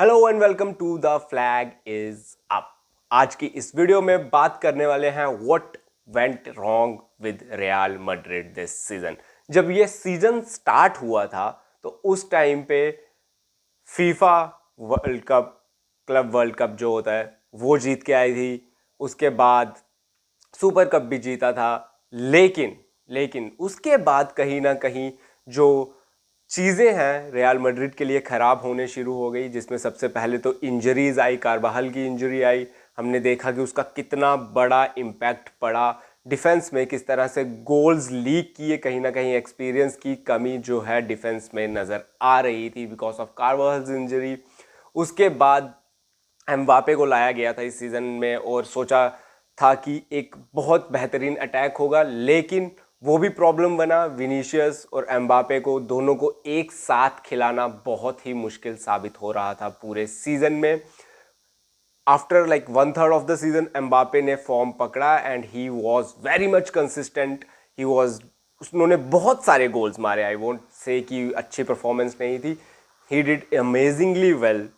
Hello and welcome to the flag is up. आज की इस वीडियो में बात करने वाले हैं what went wrong with Real Madrid this season. जब ये सीजन स्टार्ट हुआ था तो उस टाइम पे FIFA world cup, club world cup जो होता है वो जीत के आई थी। उसके बाद सुपर कप भी जीता था। लेकिन लेकिन उसके बाद कहीं ना कहीं जो चीज़ें हैं रियल मैड्रिड के लिए ख़राब होने शुरू हो गई, जिसमें सबसे पहले तो इंजरीज आई। कारवाहल की इंजरी आई, हमने देखा कि उसका कितना बड़ा इम्पैक्ट पड़ा डिफेंस में, किस तरह से गोल्स लीक किए। कहीं ना कहीं एक्सपीरियंस की कमी जो है डिफेंस में नज़र आ रही थी बिकॉज ऑफ कारवाहल्स इंजरी। उसके बाद एम्बापे को लाया गया था इस सीज़न में और सोचा था कि एक बहुत बेहतरीन अटैक होगा, लेकिन वो भी प्रॉब्लम बना। विनीशियस और एम्बापे को दोनों को एक साथ खिलाना बहुत ही मुश्किल साबित हो रहा था पूरे सीज़न में। After like 1/3 of the season Mbappe ने फॉर्म पकड़ा and he was very much consistent. He was उन्होंने बहुत सारे गोल्स मारे। आई वोंट से कि अच्छी परफॉर्मेंस नहीं थी, ही डिड अमेजिंगली वेल।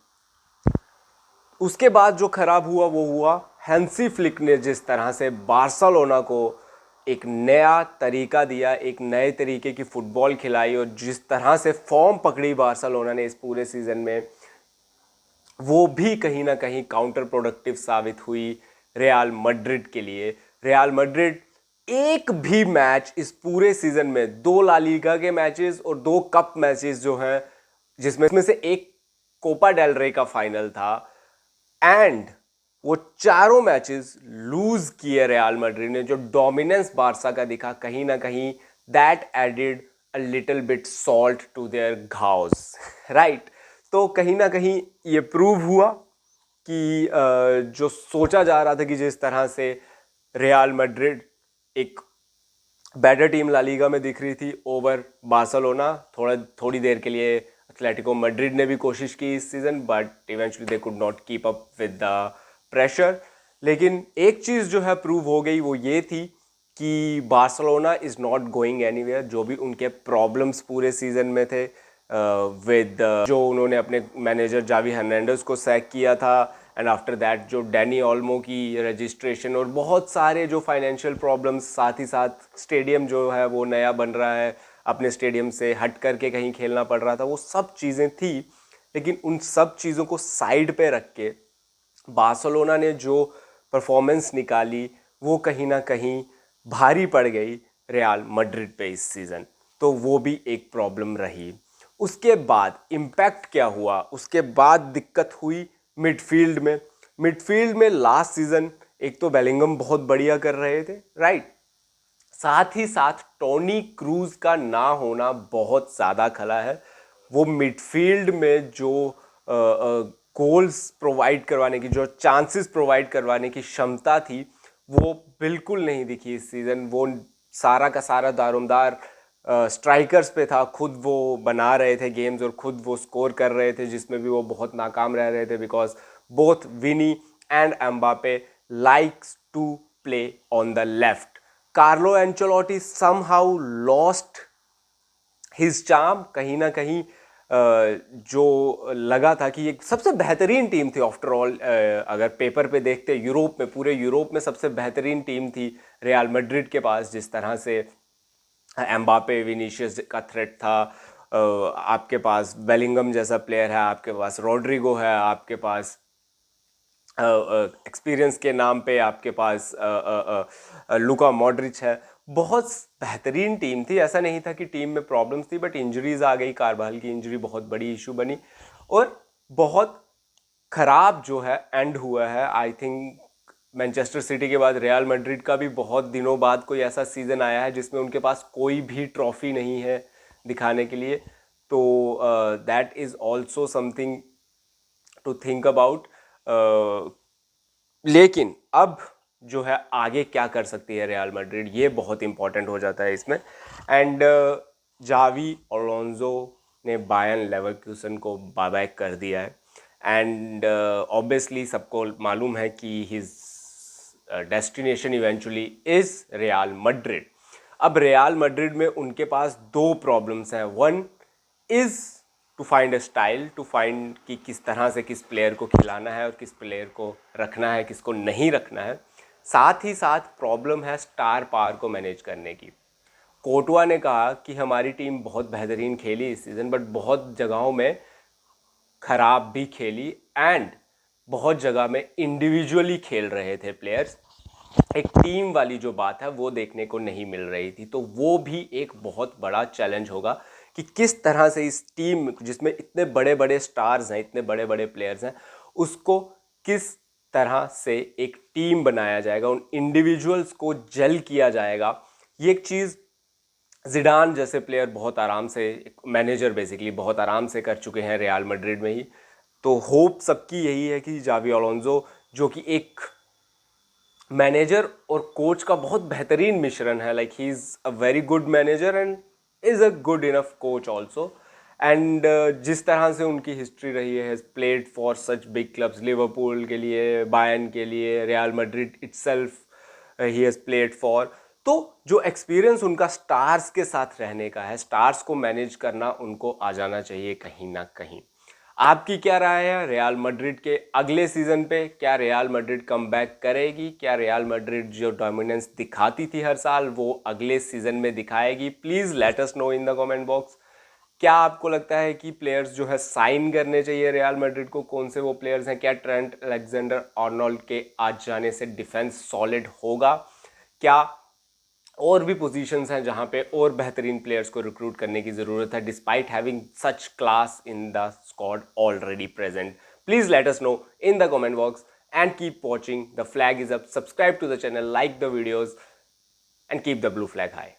उसके बाद जो खराब हुआ वो हुआ हैंसी फ्लिक ने जिस तरह से बार्सिलोना को एक नया तरीका दिया, एक नए तरीके की फुटबॉल खिलाई, और जिस तरह से फॉर्म पकड़ी बार्सिलोना ने इस पूरे सीजन में, वो भी कहीं ना कहीं काउंटर प्रोडक्टिव साबित हुई रियल मैड्रिड के लिए। रियल मैड्रिड एक भी मैच इस पूरे सीजन में, 2 ला लीगा के मैचेस और 2 कप मैचेस जो हैं, जिसमें से एक कोपा डेल रे का फाइनल था, एंड वो चारों मैचेस लूज किए रियल मैड्रिड ने। जो डोमिनेंस बारसा का दिखा, कहीं ना कहीं that added a little bit salt to their घाव्स, राइट। तो कहीं ना कहीं ये प्रूव हुआ कि जो सोचा जा रहा था कि जिस तरह से रियल मैड्रिड एक बेटर टीम ला लीगा में दिख रही थी ओवर बार्सिलोना, थोड़ी देर के लिए एथलेटिको मैड्रिड ने भी कोशिश की इस season, but eventually they could not keep up with the pressure. लेकिन एक चीज़ जो है प्रूव हो गई वो ये थी कि Barcelona is not going anywhere. जो भी उनके प्रॉब्लम्स पूरे सीजन में थे विद जो उन्होंने अपने मैनेजर जावी हर्नांडेज को सैक किया था, एंड आफ्टर दैट जो डैनी ऑल्मो की रजिस्ट्रेशन और बहुत सारे जो फाइनेंशियल प्रॉब्लम्स, साथ ही साथ स्टेडियम जो है वो नया बन रहा है, अपने स्टेडियम से हट करके कहीं खेलना पड़ रहा था, वो सब चीज़ें थी। लेकिन उन सब चीज़ों को साइड पे रख के बार्सिलोना ने जो परफॉर्मेंस निकाली वो कहीं ना कहीं भारी पड़ गई रियल मैड्रिड पे इस सीज़न। तो वो भी एक प्रॉब्लम रही। उसके बाद इम्पैक्ट क्या हुआ, उसके बाद दिक्कत हुई मिडफील्ड में। मिडफील्ड में लास्ट सीज़न एक तो बेलिंगम बहुत बढ़िया कर रहे थे, राइट। साथ ही साथ टोनी क्रूज का ना होना बहुत ज़्यादा खला है। वो मिडफील्ड में जो गोल्स प्रोवाइड करवाने की, जो चांसेस प्रोवाइड करवाने की क्षमता थी, वो बिल्कुल नहीं दिखी इस सीज़न। वो सारा का सारा दारोमदार स्ट्राइकर्स पे था। खुद वो बना रहे थे गेम्स और खुद वो स्कोर कर रहे थे, जिसमें भी वो बहुत नाकाम रह रहे थे because both Vini and Mbappe likes to play on the left. Carlo Ancelotti somehow lost his charm. कहीं ना कहीं जो लगा था कि ये सबसे बेहतरीन टीम थी आफ्टर ऑल, अगर पेपर पे देखते यूरोप में, पूरे यूरोप में सबसे बेहतरीन टीम थी रियल मैड्रिड के पास। जिस तरह से एम्बापे, विनीशियस का थ्रेट था, आपके पास बेलिंगम जैसा प्लेयर है, आपके पास रोड्रिगो है, आपके पास एक्सपीरियंस के नाम पे आपके पास लुका मॉड्रिच है। बहुत बेहतरीन टीम थी। ऐसा नहीं था कि टीम में प्रॉब्लम्स थी, बट इंजरीज आ गई। कारवाल की इंजरी बहुत बड़ी इशू बनी और बहुत खराब जो है एंड हुआ है। आई थिंक मैनचेस्टर सिटी के बाद रियल मैड्रिड का भी बहुत दिनों बाद कोई ऐसा सीज़न आया है जिसमें उनके पास कोई भी ट्रॉफी नहीं है दिखाने के लिए। तो that is also something to think about. लेकिन अब जो है आगे क्या कर सकती है रियल मैड्रिड, ये बहुत इंपॉर्टेंट हो जाता है इसमें। एंड जावी अलोंसो ने बायर्न लेवरकुसन को बाय बाय कर दिया है। एंड ऑब्वियसली सबको मालूम है कि his destination eventually is Real Madrid. अब रियल मैड्रिड में उनके पास 2 प्रॉब्लम्स हैं। One is to find a style, to find कि किस तरह से किस प्लेयर को खिलाना है और किस प्लेयर को रखना है, किसको नहीं रखना है। साथ ही साथ प्रॉब्लम है स्टार पावर को मैनेज करने की। कोटवा ने कहा कि हमारी टीम बहुत बेहतरीन खेली इस सीज़न, बट बहुत जगहों में ख़राब भी खेली एंड बहुत जगह में इंडिविजुअली खेल रहे थे प्लेयर्स। एक टीम वाली जो बात है वो देखने को नहीं मिल रही थी। तो वो भी एक बहुत बड़ा चैलेंज होगा कि किस तरह से इस टीम जिसमें इतने बड़े बड़े स्टार्स हैं, इतने बड़े बड़े प्लेयर्स हैं, उसको किस तरह से एक टीम बनाया जाएगा, उन इंडिविजुअल्स को जेल किया जाएगा। ये एक चीज़ जिडान जैसे प्लेयर बहुत आराम से, मैनेजर बेसिकली बहुत आराम से कर चुके हैं रियल मैड्रिड में ही। तो होप सबकी यही है कि जावी अलोंसो, जो कि एक मैनेजर और कोच का बहुत बेहतरीन मिश्रण है, like he is a very good manager and is a good enough coach also. And जिस तरह से उनकी हिस्ट्री रही है, has played for such big clubs, Liverpool के लिए, बायर्न के लिए, real Madrid itself he has played for. तो जो एक्सपीरियंस उनका स्टार्स के साथ रहने का है, स्टार्स को मैनेज करना उनको आ जाना चाहिए कहीं ना कहीं। आपकी क्या राय है रियल मैड्रिड के अगले सीजन पे? क्या रियल मैड्रिड कमबैक करेगी? क्या रियल मैड्रिड जो डोमिनेंस दिखाती थी हर साल वो अगले सीजन में दिखाएगी? Please let us know in the comment box. क्या आपको लगता है कि प्लेयर्स जो है साइन करने चाहिए रियल मैड्रिड को? कौन से वो प्लेयर्स हैं? क्या ट्रेंट अलेक्जेंडर आर्नोल्ड के आ जाने से डिफेंस सॉलिड होगा? क्या और भी पोजीशंस हैं जहां पे और बेहतरीन प्लेयर्स को रिक्रूट करने की ज़रूरत है, despite having such class in the squad already present? Please let us know in the comment box and keep watching. The flag is up. Subscribe to the channel, like the videos and keep the blue flag high.